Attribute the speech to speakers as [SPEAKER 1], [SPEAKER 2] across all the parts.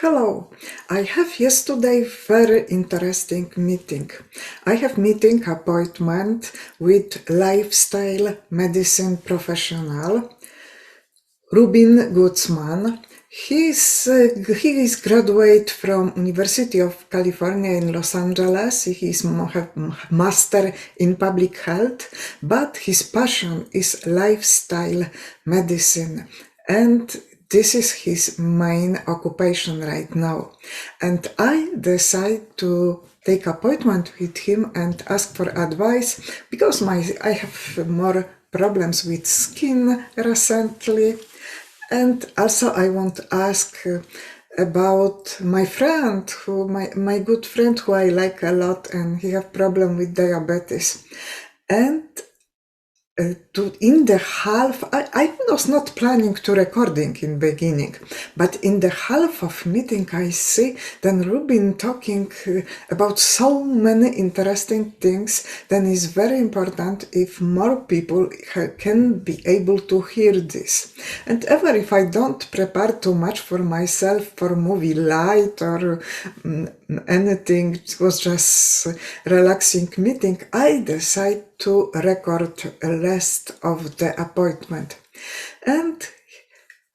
[SPEAKER 1] Hello. I have yesterday very interesting meeting. I have meeting appointment with lifestyle medicine professional Ruben Guzman. He is graduate from University of California in Los Angeles. He is have master in public health, but his passion is lifestyle medicine, and this is his main occupation right now. And I decide to take appointment with him and ask for advice because I have more problems with skin recently, and also I want to ask about my friend, my good friend who I like a lot, and he have problem with diabetes. And in the half, I was not planning to recording in beginning, but in the half of meeting I see then Ruben talking about so many interesting things. Then it's very important if more people can be able to hear this. And ever if I don't prepare too much for myself for movie light or anything, it was just relaxing meeting, I decide to record a rest of the appointment. And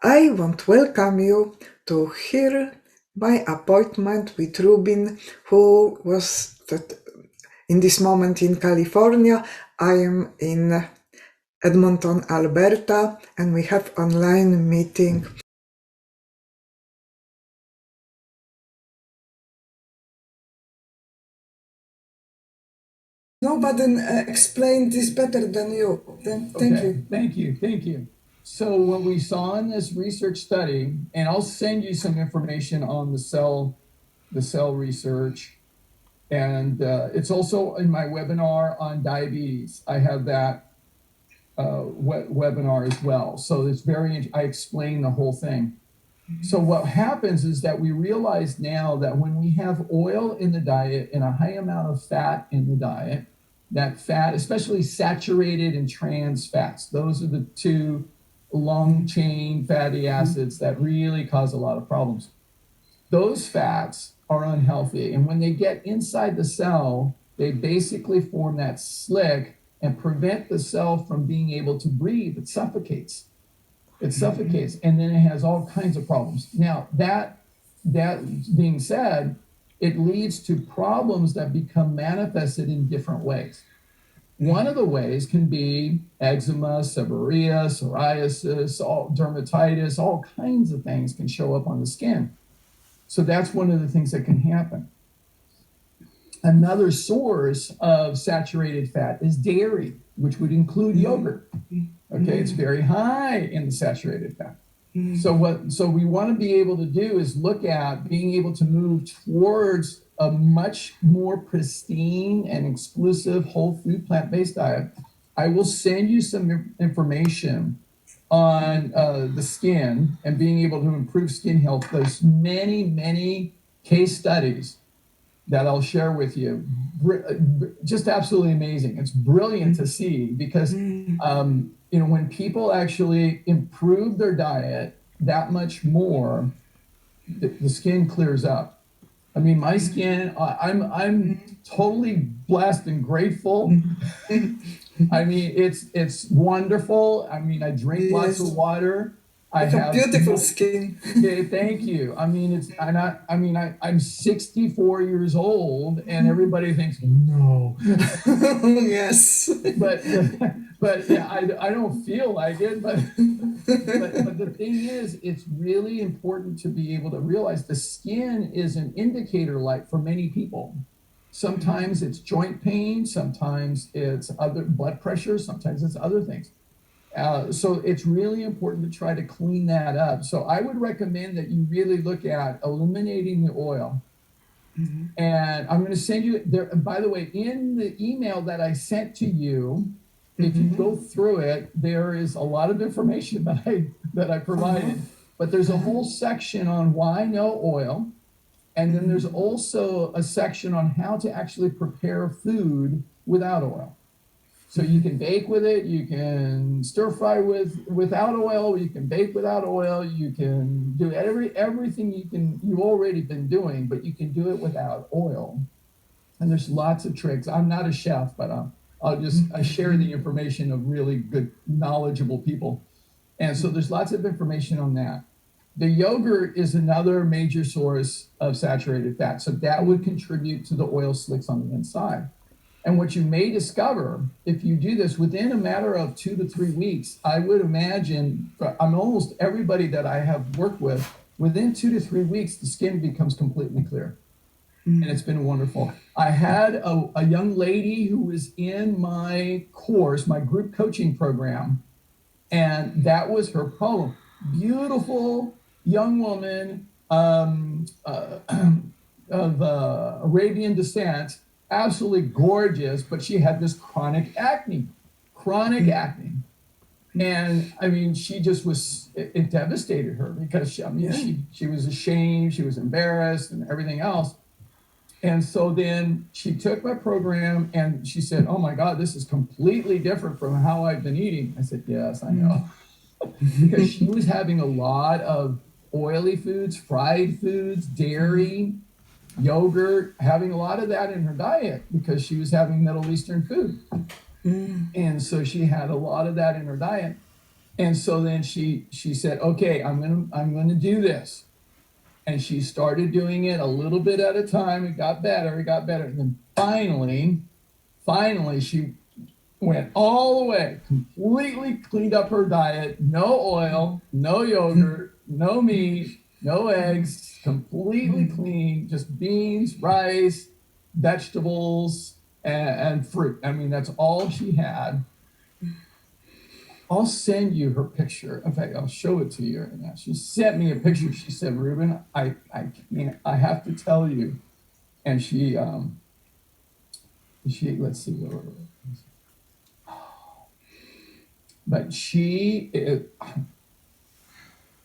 [SPEAKER 1] I want to welcome you to hear my appointment with Ruben, who was in this moment in California. I am in Edmonton, Alberta, and we have online meeting. Nobody explained this better than you. Thank
[SPEAKER 2] Okay,
[SPEAKER 1] you.
[SPEAKER 2] thank you. So what we saw in this research study, and I'll send you some information on the cell research, and it's also in my webinar on diabetes. I have that webinar as well. So it's I explain the whole thing. So what happens is that we realize now that when we have oil in the diet and a high amount of fat in the diet, that fat, especially saturated and trans fats, those are the two long chain fatty acids that really cause a lot of problems. Those fats are unhealthy. And when they get inside the cell, they basically form that slick and prevent the cell from being able to breathe. It suffocates. It suffocates, and then it has all kinds of problems. Now, that being said, it leads to problems that become manifested in different ways. One of the ways can be eczema, seborrhea, psoriasis, dermatitis, all kinds of things can show up on the skin. So that's one of the things that can happen. Another source of saturated fat is dairy, which would include yogurt. Okay, it's very high in the saturated fat. So we want to be able to do is look at being able to move towards a much more pristine and exclusive whole food plant-based diet. I will send you some information on the skin and being able to improve skin health. There's many case studies that I'll share with you. Just absolutely amazing. It's brilliant to see because when people actually improve their diet that much more, the skin clears up. I mean, my skin, I'm totally blessed and grateful. I mean, it's wonderful. I mean, I drink lots of water. I have
[SPEAKER 1] Beautiful skin.
[SPEAKER 2] Okay, thank you. I mean, I'm 64 years old, and everybody thinks no,
[SPEAKER 1] Yes.
[SPEAKER 2] but but yeah, I don't feel like it. But the thing is, it's really important to be able to realize the skin is an indicator light for many people. Sometimes it's joint pain, sometimes it's other blood pressure, sometimes it's other things. So it's really important to try to clean that up. So I would recommend that you really look at eliminating the oil. And I'm going to send you there. By the way, in the email that I sent to you, if you go through it, there is a lot of information that I provided. But there's a whole section on why no oil. And then there's also a section on how to actually prepare food without oil. So you can bake with it, you can stir fry without oil, you can bake without oil, you can do everything you've already been doing, but you can do it without oil. And there's lots of tricks. I'm not a chef, but I share the information of really good, knowledgeable people. And so there's lots of information on that. The yogurt is another major source of saturated fat. So that would contribute to the oil slicks on the inside. And what you may discover if you do this within a matter of 2 to 3 weeks, I would imagine, I'm almost everybody that I have worked with, within 2 to 3 weeks, the skin becomes completely clear. And it's been wonderful. I had a young lady who was in my course, my group coaching program, and that was her problem. Beautiful young woman of Arabian descent, absolutely gorgeous, but she had this chronic acne. And I mean, she just was, it devastated her because she was ashamed, she was embarrassed and everything else. And so then she took my program and she said, oh my God, this is completely different from how I've been eating. I said, yes, I know. Because she was having a lot of oily foods, fried foods, dairy, yogurt, having a lot of that in her diet because she was having Middle Eastern food. And so she had a lot of that in her diet. And so then she said, okay, I'm gonna do this. And she started doing it a little bit at a time. It got better. And then finally, she went all the way, completely cleaned up her diet. No oil, no yogurt, no meat, no eggs, completely clean, just beans, rice, vegetables, and fruit. I mean, that's all she had. I'll send you her picture. In fact, I'll show it to you right now. She sent me a picture. She said, Ruben, I can't, I have to tell you. And she let's see. But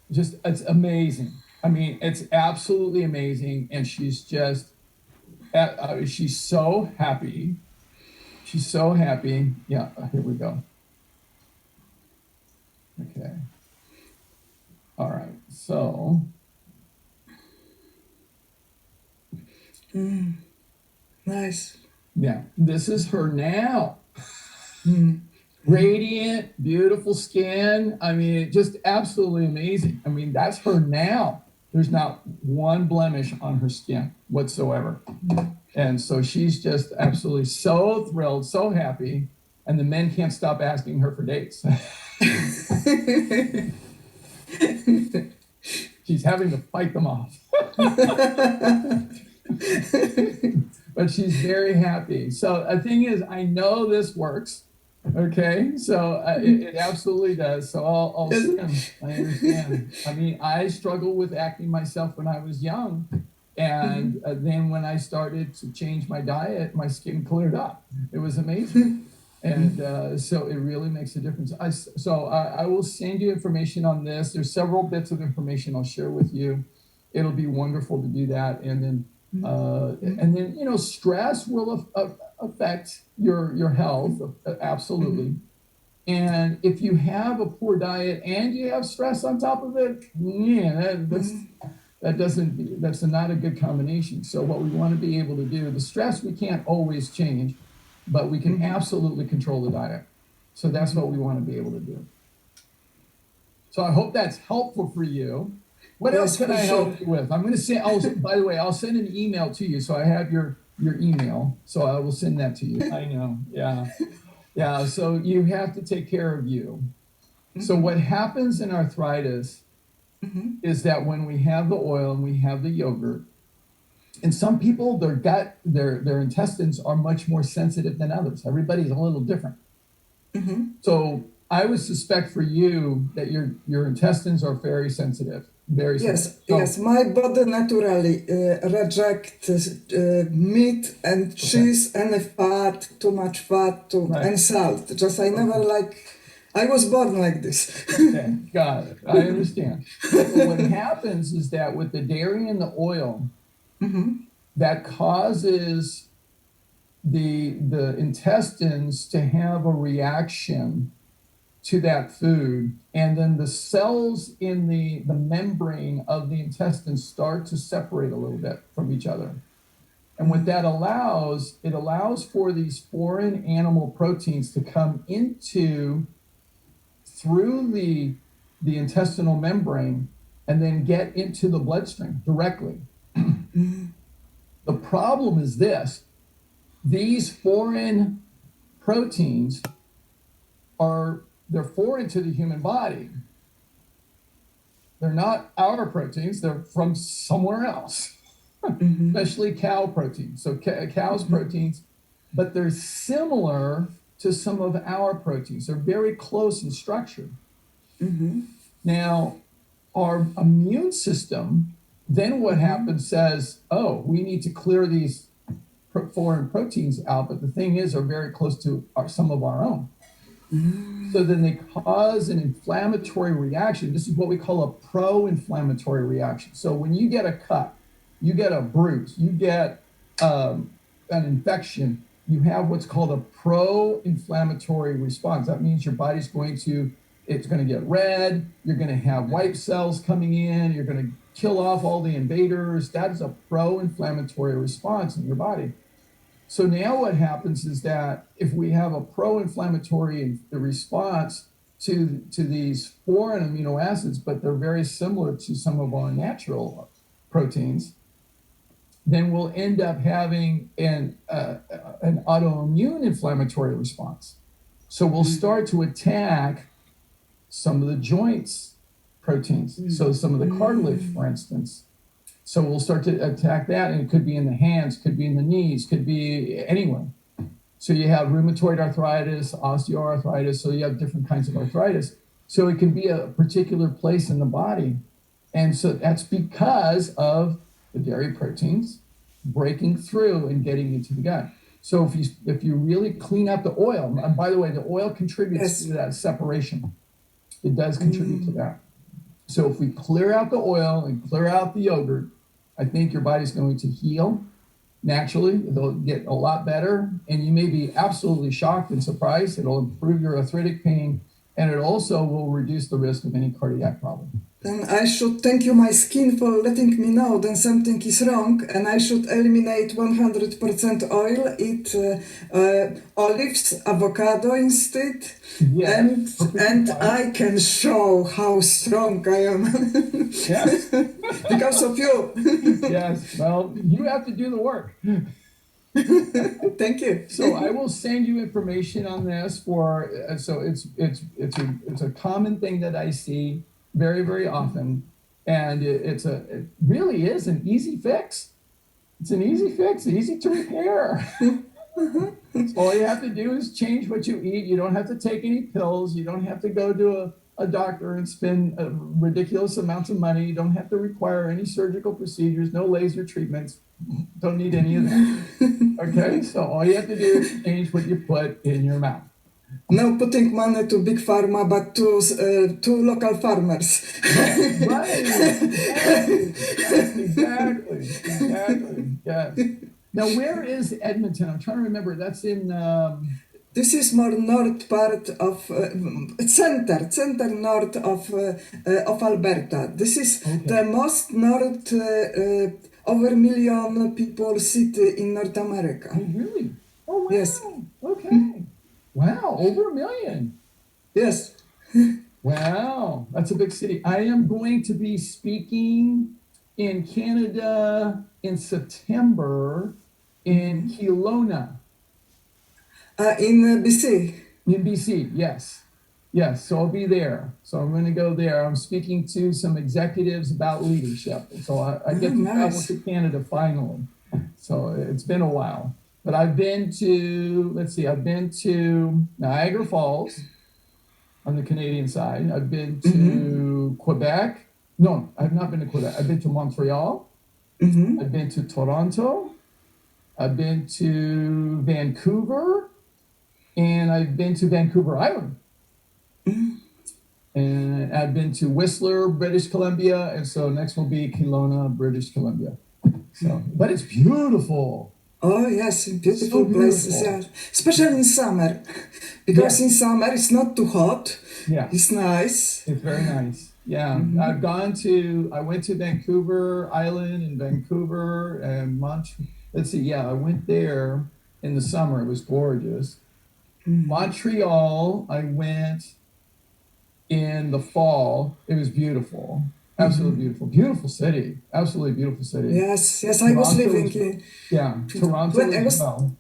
[SPEAKER 2] it's amazing. I mean, it's absolutely amazing. And she's just, she's so happy. She's so happy. Yeah, here we go. Okay. All right. So.
[SPEAKER 1] Nice.
[SPEAKER 2] Yeah. This is her now. Radiant, beautiful skin. I mean, just absolutely amazing. I mean, that's her now. There's not one blemish on her skin whatsoever. And so she's just absolutely so thrilled, so happy. And the men can't stop asking her for dates. She's having to fight them off. But she's very happy. So the thing is, I know this works. Okay, so it absolutely does. So I'll send. I understand. I mean, I struggled with acne myself when I was young. And then when I started to change my diet, my skin cleared up. It was amazing. And so it really makes a difference. I will send you information on this. There's several bits of information I'll share with you. It'll be wonderful to do that. And then, you know, stress will affect your health, absolutely. And if you have a poor diet and you have stress on top of it, yeah, that's not a good combination. So what we want to be able to do, the stress we can't always change, but we can absolutely control the diet. So that's what we want to be able to do. So I hope that's helpful for you. What else can I help you with? I'm going to send, by the way, I'll send an email to you. So I have your email. So I will send that to you. I know. Yeah. Yeah. So you have to take care of you. So what happens in arthritis is that when we have the oil and we have the yogurt, and some people, their gut, their intestines are much more sensitive than others. Everybody's a little different. So I would suspect for you that your intestines are very sensitive. Very sensitive.
[SPEAKER 1] Yes, my body naturally rejects meat and cheese and fat, too much fat, and salt. Just I never I was born like this.
[SPEAKER 2] Okay, got it. I understand. But what happens is that with the dairy and the oil, that causes the intestines to have a reaction to that food, and then the cells in the membrane of the intestines start to separate a little bit from each other. And what that allows, it allows for these foreign animal proteins to come through the intestinal membrane and then get into the bloodstream directly. The problem is this: these foreign proteins they're foreign to the human body. They're not our proteins, they're from somewhere else, especially cow proteins. So cow's proteins, but they're similar to some of our proteins. They're very close in structure. Now, our immune system, then what happens says, oh, we need to clear these foreign proteins out, but the thing is, they're very close to some of our own. So then they cause an inflammatory reaction. This is what we call a pro-inflammatory reaction. So when you get a cut, you get a bruise, you get an infection, you have what's called a pro-inflammatory response. That means your body's it's going to get red, you're going to have white cells coming in, you're going to kill off all the invaders. That is a pro-inflammatory response in your body. So now what happens is that if we have a pro-inflammatory response to these foreign amino acids, but they're very similar to some of our natural proteins, then we'll end up having an autoimmune inflammatory response. So we'll start to attack some of the joints proteins. So some of the cartilage, for instance. So we'll start to attack that, and it could be in the hands, could be in the knees, could be anywhere. So you have rheumatoid arthritis, osteoarthritis, so you have different kinds of arthritis. So it can be a particular place in the body. And so that's because of the dairy proteins breaking through and getting into the gut. So if you really clean out the oil, and by the way, the oil contributes to that separation. It does contribute to that. So if we clear out the oil and clear out the yogurt, I think your body's going to heal naturally. It'll get a lot better, and you may be absolutely shocked and surprised. It'll improve your arthritic pain, and it also will reduce the risk of any cardiac problem.
[SPEAKER 1] Then I should thank you, my skin, for letting me know then something is wrong, and I should eliminate 100% oil, eat olives, avocado instead, and I can show how strong I am.
[SPEAKER 2] Yes.
[SPEAKER 1] Because of you.
[SPEAKER 2] Yes, well, you have to do the work.
[SPEAKER 1] Thank you.
[SPEAKER 2] So I will send you information on this so it's a common thing that I see very, very often, and it really is an easy fix. It's an easy fix, easy to repair. So all you have to do is change what you eat. You don't have to take any pills. You don't have to go to a doctor and spend ridiculous amounts of money. You don't have to require any surgical procedures, no laser treatments. Don't need any of that. Okay, so all you have to do is change what you put in your mouth.
[SPEAKER 1] No putting money to big pharma, but to local farmers.
[SPEAKER 2] Right. Exactly. Yes. Now, where is Edmonton? I'm trying to remember. That's in.
[SPEAKER 1] This is more north part of center north of Alberta. This is the most north over 1 million people city in North America.
[SPEAKER 2] Oh, really? Oh, wow.
[SPEAKER 1] Yes.
[SPEAKER 2] Okay. Wow, over 1 million.
[SPEAKER 1] Yes.
[SPEAKER 2] Wow, that's a big city. I am going to be speaking in Canada in September in Kelowna.
[SPEAKER 1] In BC.
[SPEAKER 2] In BC, yes. Yes, so I'll be there. So I'm going to go there. I'm speaking to some executives about leadership. So I get to travel to Canada finally. So it's been a while. But I've been to Niagara Falls on the Canadian side. I've been to Quebec. No, I've not been to Quebec. I've been to Montreal. I've been to Toronto. I've been to Vancouver. And I've been to Vancouver Island. And I've been to Whistler, British Columbia. And so next will be Kelowna, British Columbia. So, but it's beautiful.
[SPEAKER 1] Oh yes,
[SPEAKER 2] So
[SPEAKER 1] beautiful places,
[SPEAKER 2] beautiful.
[SPEAKER 1] yes. Especially in summer. Because in
[SPEAKER 2] Yes.
[SPEAKER 1] summer it's not too hot.
[SPEAKER 2] Yeah.
[SPEAKER 1] It's nice.
[SPEAKER 2] It's very nice. Yeah.
[SPEAKER 1] Mhm.
[SPEAKER 2] I went to Vancouver Island and Vancouver and let's see. Yeah. I went there in the summer. It was gorgeous. Montreal, I went in the fall. It was beautiful. Absolutely beautiful. Beautiful city. Absolutely beautiful city.
[SPEAKER 1] Yes, yes, I was
[SPEAKER 2] Toronto
[SPEAKER 1] living
[SPEAKER 2] as
[SPEAKER 1] in
[SPEAKER 2] yeah, Toronto as well.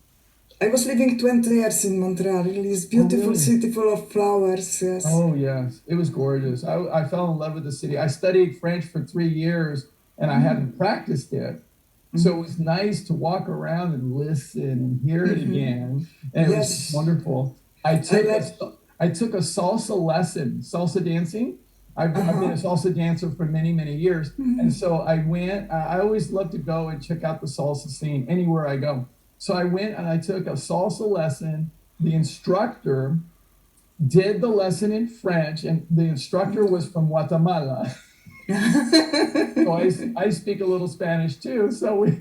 [SPEAKER 1] I was living 20 years in Montreal. It's
[SPEAKER 2] Oh,
[SPEAKER 1] beautiful
[SPEAKER 2] really?
[SPEAKER 1] city full of flowers, yes.
[SPEAKER 2] Oh, yes. It was gorgeous. I fell in love with the city. I studied French for 3 years and I hadn't practiced it. So it was nice to walk around and listen and hear it again. And it was just
[SPEAKER 1] Yes,
[SPEAKER 2] wonderful.
[SPEAKER 1] I like,
[SPEAKER 2] I took a salsa lesson, salsa dancing. I've been a
[SPEAKER 1] uh-huh.
[SPEAKER 2] salsa dancer for many, many years. And so I went, I always love to go and check out the salsa scene anywhere I go. So I went and I took a salsa lesson. The instructor did the lesson in French, and the instructor was from Guatemala. So I speak a little Spanish too. So we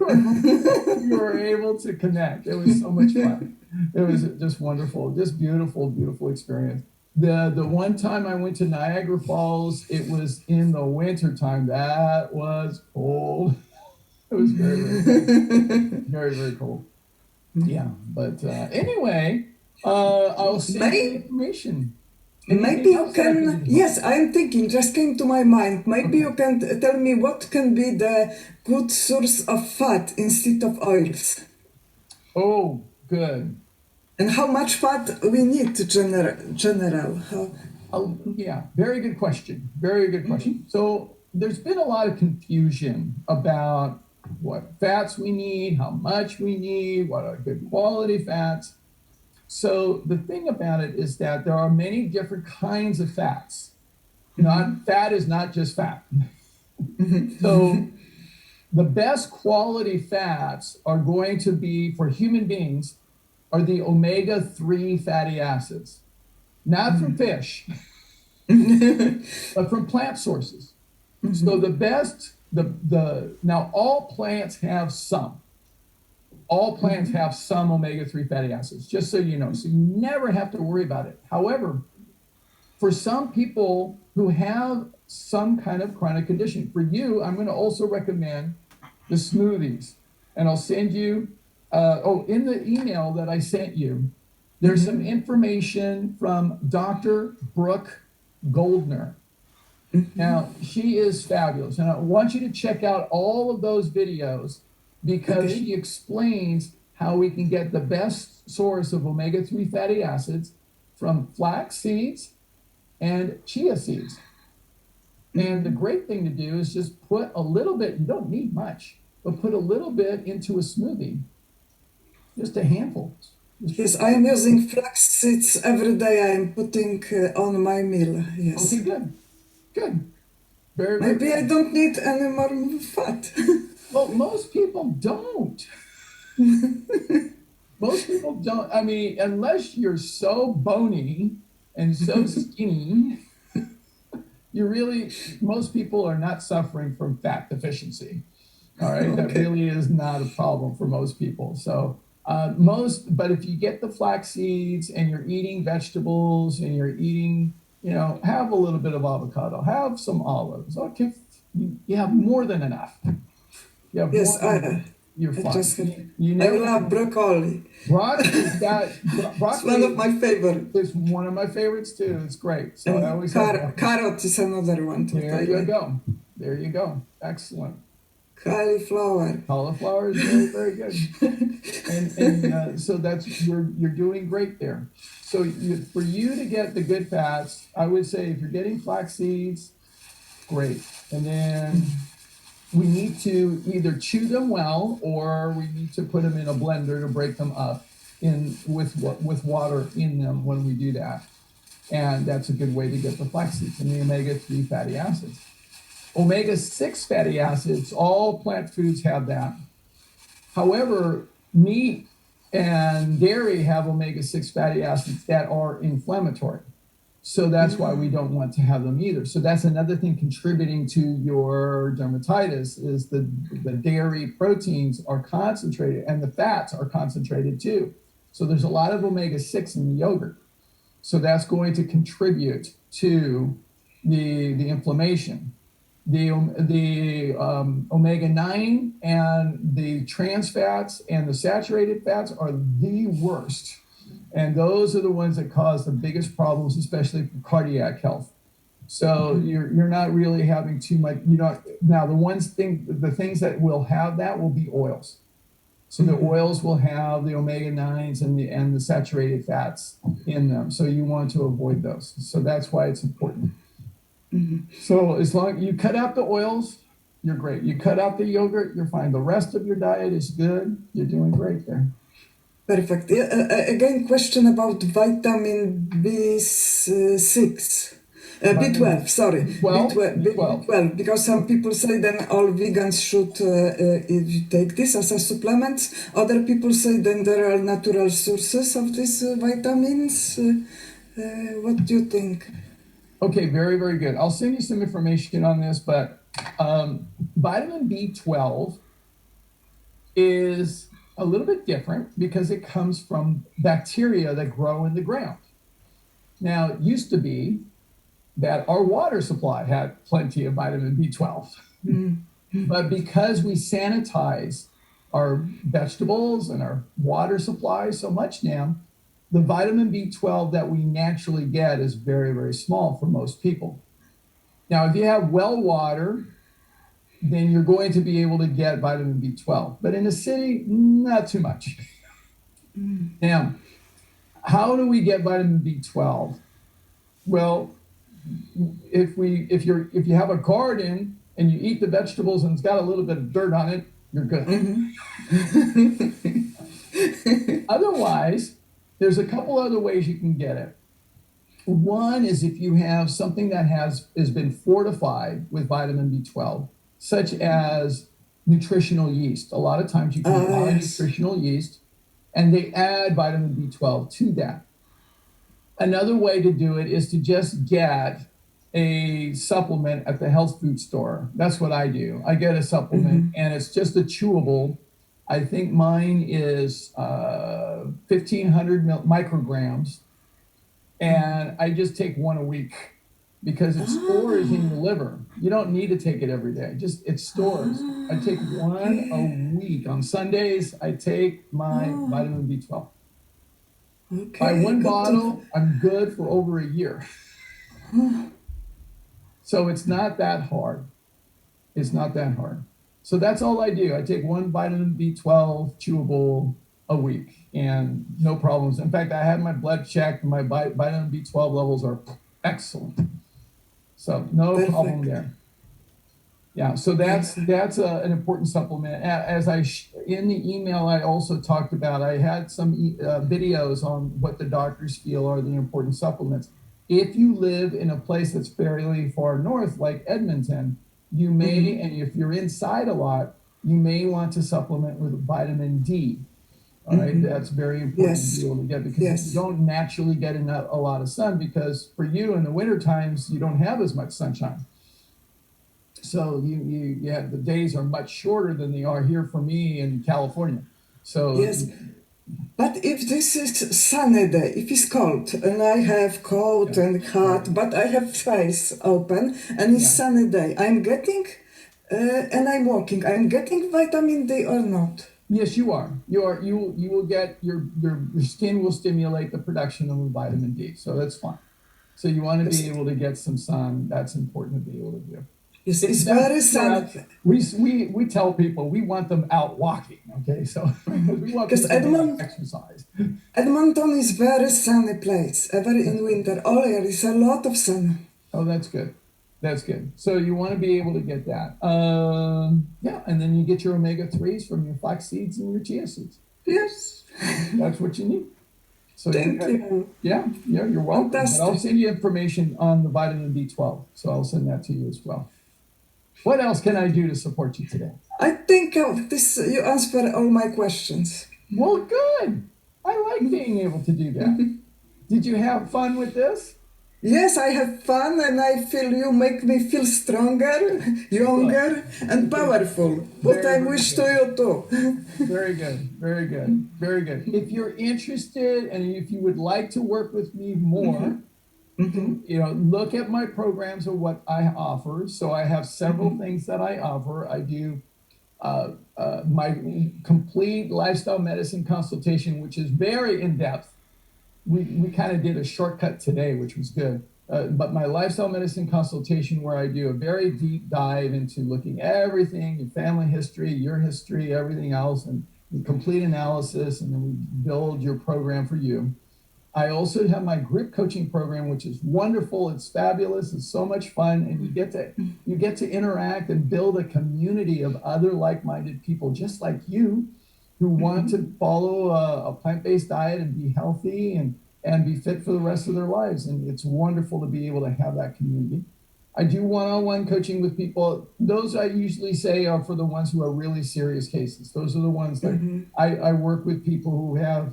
[SPEAKER 2] were able to connect. It was so much fun. It was just wonderful, just beautiful, beautiful experience. The one time I went to Niagara Falls, it was in the winter time. That was cold. It was very, very cold. Very, very cold. Yeah. But anyway, I'll send you the
[SPEAKER 1] May,
[SPEAKER 2] information.
[SPEAKER 1] Maybe
[SPEAKER 2] Anything
[SPEAKER 1] you
[SPEAKER 2] else that I can
[SPEAKER 1] can,
[SPEAKER 2] do to help?
[SPEAKER 1] yes, I'm thinking, just came to my mind. Maybe
[SPEAKER 2] Okay.
[SPEAKER 1] you can tell me what can be the good source of fat instead of oils.
[SPEAKER 2] Oh, good.
[SPEAKER 1] And how much fat we need to general.
[SPEAKER 2] Oh, yeah, very good question. Very good question. So there's been a lot of confusion about what fats we need, how much we need, what are good quality fats. So the thing about it is that there are many different kinds of fats. Not fat is not just fat. So the best quality fats are going to be for human beings are the omega-3 fatty acids, not from fish, but from plant sources. So the best, the now all plants have some. All plants have some omega-3 fatty acids, just so you know. So you never have to worry about it. However, for some people who have some kind of chronic condition, for you, I'm going to also recommend the smoothies. And I'll send you, in the email that I sent you, there's some information from Dr. Brooke Goldner. Now, she is fabulous. And I want you to check out all of those videos because
[SPEAKER 1] Okay.
[SPEAKER 2] she explains how we can get the best source of omega-3 fatty acids from flax seeds and chia seeds. And the great thing to do is just put a little bit, you don't need much, but put a little bit into a smoothie, just a handful. Just put
[SPEAKER 1] Yes,
[SPEAKER 2] a
[SPEAKER 1] I am
[SPEAKER 2] little bit.
[SPEAKER 1] using flax seeds every day. I am putting on my meal.
[SPEAKER 2] Okay,
[SPEAKER 1] Yes.
[SPEAKER 2] good, good. Very, very
[SPEAKER 1] Maybe I
[SPEAKER 2] good.
[SPEAKER 1] don't need any more fat.
[SPEAKER 2] Well, most people don't. Most people don't. I mean, unless you're so bony and so skinny, most people are not suffering from fat deficiency. All right, that
[SPEAKER 1] Okay.
[SPEAKER 2] really is not a problem for most people. So but if you get the flax seeds and you're eating vegetables and you're eating, have a little bit of avocado, have some olives. Okay, you have more than enough. You have
[SPEAKER 1] Yes,
[SPEAKER 2] more than enough. You're
[SPEAKER 1] I
[SPEAKER 2] fine.
[SPEAKER 1] just have.
[SPEAKER 2] You
[SPEAKER 1] I
[SPEAKER 2] never
[SPEAKER 1] love
[SPEAKER 2] want
[SPEAKER 1] broccoli. It's one of
[SPEAKER 2] broccoli
[SPEAKER 1] my favorite.
[SPEAKER 2] is one of my favorites too. It's great. So I
[SPEAKER 1] And
[SPEAKER 2] always have broccoli.
[SPEAKER 1] carrot is another one that
[SPEAKER 2] There
[SPEAKER 1] I
[SPEAKER 2] you
[SPEAKER 1] like.
[SPEAKER 2] go. There you go. Excellent.
[SPEAKER 1] Cauliflower.
[SPEAKER 2] Cauliflower is very, very good. And so you're doing great there. So for you to get the good fats, I would say if you're getting flax seeds, great. And then we need to either chew them well or we need to put them in a blender to break them up with water in them when we do that. And that's a good way to get the flax seeds and the omega-3 fatty acids. Omega-6 fatty acids, all plant foods have that. However, meat and dairy have omega-6 fatty acids that are inflammatory. So that's why we don't want to have them either. So that's another thing contributing to your dermatitis is the dairy proteins are concentrated and the fats are concentrated too. So there's a lot of omega-6 in the yogurt. So that's going to contribute to the inflammation. The omega-9 and the trans fats and the saturated fats are the worst. And those are the ones that cause the biggest problems, especially for cardiac health. So you're not really having too much. Now the things that will have that will be oils. So the oils will have the omega-9s and the saturated fats in them. So you want to avoid those. So that's why it's important. So as long as you cut out the oils, you're great. You cut out the yogurt, you're fine. The rest of your diet is good. You're doing great there.
[SPEAKER 1] Perfect. Again, question about vitamin B6. B12, sorry. B12, because some people say then all vegans should take this as a supplement. Other people say then there are natural sources of these vitamins. What do you think?
[SPEAKER 2] Okay, very, very good. I'll send you some information on this, but vitamin B12 is a little bit different because it comes from bacteria that grow in the ground. Now, it used to be that our water supply had plenty of vitamin B12. But because we sanitize our vegetables and our water supply so much now, the vitamin B12 that we naturally get is very, very small for most people. Now, if you have well water, then you're going to be able to get vitamin B12. But in the city, not too much. Now, how do we get vitamin B12? Well, if you have a garden and you eat the vegetables and it's got a little bit of dirt on it, you're good. Otherwise, there's a couple other ways you can get it. One is if you have something that has been fortified with vitamin B12, such as nutritional yeast. A lot of times you can buy nutritional yeast and they add vitamin B12 to that. Another way to do it is to just get a supplement at the health food store. That's what I do. I get a supplement and it's just a chewable. I think mine is 1,500 micrograms. And I just take one a week because it stores in your liver. You don't need to take it every day. It stores. I take one a week. On Sundays, I take my vitamin B12. By one bottle, I'm good for over a year. So it's not that hard. It's not that hard. So that's all I do. I take one vitamin B12 chewable a week and no problems. In fact, I had my blood checked and my vitamin B12 levels are excellent. So no problem there. Yeah, so that's an important supplement. As in the email, I also talked about, I had some videos on what the doctors feel are the important supplements. If you live in a place that's fairly far north, like Edmonton, you may, and if you're inside a lot, you may want to supplement with vitamin D. All right, that's very important to be able to get because you don't naturally get a lot of sun because for you in the winter times, you don't have as much sunshine. So you have, the days are much shorter than they are here for me in California. So
[SPEAKER 1] but if this is sunny day, if it's cold and I have coat and hat, but I have face open and it's sunny day, I'm getting and I'm walking, I'm getting vitamin D or not?
[SPEAKER 2] Yes, you are. You will get your skin will stimulate the production of vitamin D, so that's fine. So you want to be able to get some sun. That's important to be able to do.
[SPEAKER 1] It's very sun.
[SPEAKER 2] We tell people we want them out walking. Okay, so we want people to exercise.
[SPEAKER 1] Edmonton is very sunny place. Ever in winter, all year is a lot of sun.
[SPEAKER 2] Oh, that's good. That's good. So you want to be able to get that. And then you get your omega-3s from your flax seeds and your chia seeds.
[SPEAKER 1] Yes.
[SPEAKER 2] That's what you need. So
[SPEAKER 1] Thank you.
[SPEAKER 2] Yeah, you're welcome. But I'll send you information on the vitamin B12. So I'll send that to you as well. What else can I do to support you today?
[SPEAKER 1] I think you answered all my questions.
[SPEAKER 2] Well, good. I like being able to do that. Did you have fun with this?
[SPEAKER 1] Yes, I have fun and I feel you make me feel stronger,
[SPEAKER 2] Well,
[SPEAKER 1] younger, and powerful. What
[SPEAKER 2] very,
[SPEAKER 1] I
[SPEAKER 2] very
[SPEAKER 1] wish to
[SPEAKER 2] good.
[SPEAKER 1] you too.
[SPEAKER 2] Very good. Very good. Very good. If you're interested and if you would like to work with me more, look at my programs of what I offer. So I have several things that I offer. I do my complete lifestyle medicine consultation, which is very in depth. We kind of did a shortcut today, which was good. But my lifestyle medicine consultation, where I do a very deep dive into looking at everything, your family history, your history, everything else, and complete analysis, and then we build your program for you. I also have my group coaching program, which is wonderful. It's fabulous. It's so much fun, and you get to interact and build a community of other like-minded people, just like you, who want to follow a plant-based diet and be healthy and be fit for the rest of their lives. And it's wonderful to be able to have that community. I do one-on-one coaching with people. Those I usually say are for the ones who are really serious cases. Those are the ones that I work with people who have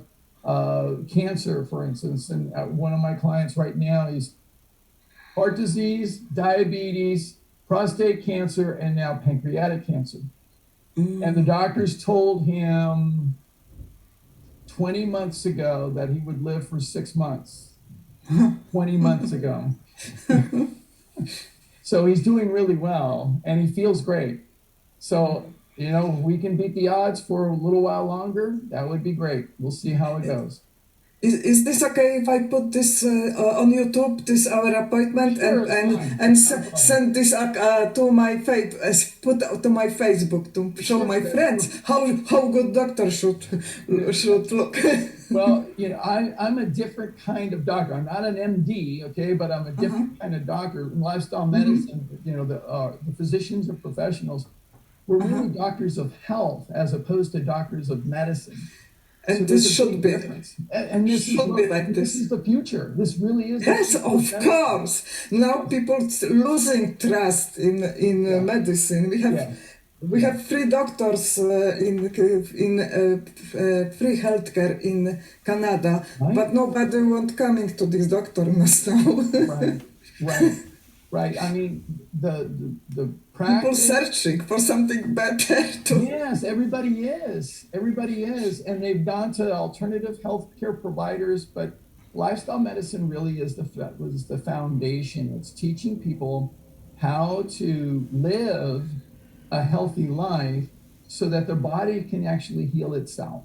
[SPEAKER 2] cancer, for instance. And one of my clients right now is heart disease, diabetes, prostate cancer, and now pancreatic cancer. And the doctors told him 20 months ago that he would live for 6 months. 20 months ago. So he's doing really well and he feels great. So, we can beat the odds for a little while longer. That would be great. We'll see how it goes.
[SPEAKER 1] Is this okay if I put this on YouTube, this our appointment,
[SPEAKER 2] Sure,
[SPEAKER 1] and
[SPEAKER 2] it's fine.
[SPEAKER 1] send this to my put to my Facebook to show
[SPEAKER 2] Sure,
[SPEAKER 1] my friends how good doctor should look.
[SPEAKER 2] Well, I'm a different kind of doctor. I'm not an MD, okay, but I'm a different kind of doctor. In lifestyle medicine, the physicians are professionals. We're really doctors of health as opposed to doctors of medicine. So
[SPEAKER 1] And
[SPEAKER 2] there's
[SPEAKER 1] this
[SPEAKER 2] a
[SPEAKER 1] should
[SPEAKER 2] big
[SPEAKER 1] be
[SPEAKER 2] difference. And this is
[SPEAKER 1] should be like
[SPEAKER 2] this is
[SPEAKER 1] this.
[SPEAKER 2] the future. This really is the
[SPEAKER 1] Yes,
[SPEAKER 2] future of
[SPEAKER 1] of
[SPEAKER 2] medicine.
[SPEAKER 1] course. Now people losing trust in
[SPEAKER 2] Yeah,
[SPEAKER 1] medicine. We have
[SPEAKER 2] yeah,
[SPEAKER 1] we
[SPEAKER 2] yeah.
[SPEAKER 1] have free doctors in free healthcare in Canada,
[SPEAKER 2] Right,
[SPEAKER 1] but nobody want coming to this doctor
[SPEAKER 2] right,
[SPEAKER 1] now.
[SPEAKER 2] right, right. I mean, the
[SPEAKER 1] People
[SPEAKER 2] practice.
[SPEAKER 1] searching for something better to.
[SPEAKER 2] Yes, everybody is. Everybody is. And they've gone to alternative healthcare providers, but lifestyle medicine really was the foundation. It's teaching people how to live a healthy life so that their body can actually heal itself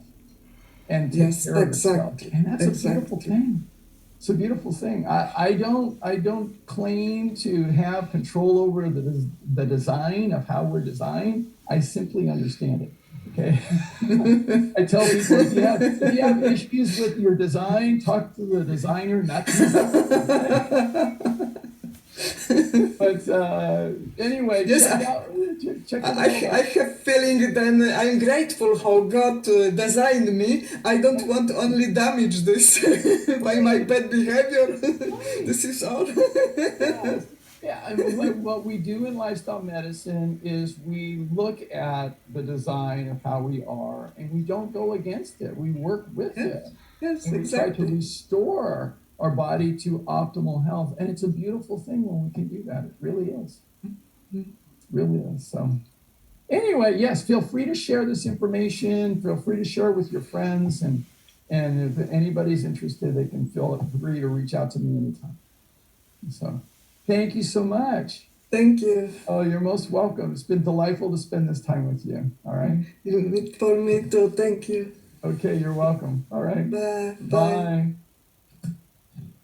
[SPEAKER 2] and take
[SPEAKER 1] Yes,
[SPEAKER 2] care of itself.
[SPEAKER 1] exactly,
[SPEAKER 2] And that's a beautiful
[SPEAKER 1] exactly.
[SPEAKER 2] thing. It's a beautiful thing. I don't claim to have control over the design of how we're designed. I simply understand it. Okay. I tell people if you have issues with your design, talk to the designer, not to me. Okay. But anyway,
[SPEAKER 1] Yes,
[SPEAKER 2] check it all
[SPEAKER 1] I
[SPEAKER 2] out.
[SPEAKER 1] have feeling then I'm grateful how God designed me. I don't want only damage this by my
[SPEAKER 2] Right,
[SPEAKER 1] bad behavior.
[SPEAKER 2] right.
[SPEAKER 1] This is all.
[SPEAKER 2] Yes. Yeah, I mean, what we do in lifestyle medicine is we look at the design of how we are and we don't go against it. We work with
[SPEAKER 1] Yes,
[SPEAKER 2] it
[SPEAKER 1] yes,
[SPEAKER 2] and we try to
[SPEAKER 1] exactly.
[SPEAKER 2] restore our body to optimal health. And it's a beautiful thing when we can do that. It really is. It really is. So, anyway, yes, feel free to share this information. Feel free to share it with your friends. And if anybody's interested, they can feel free to reach out to me anytime. So thank you so much.
[SPEAKER 1] Thank you.
[SPEAKER 2] Oh, you're most welcome. It's been delightful to spend this time with you. All right.
[SPEAKER 1] For me too. Thank you.
[SPEAKER 2] Okay, you're welcome. All right.
[SPEAKER 1] Bye. Bye.
[SPEAKER 2] Bye.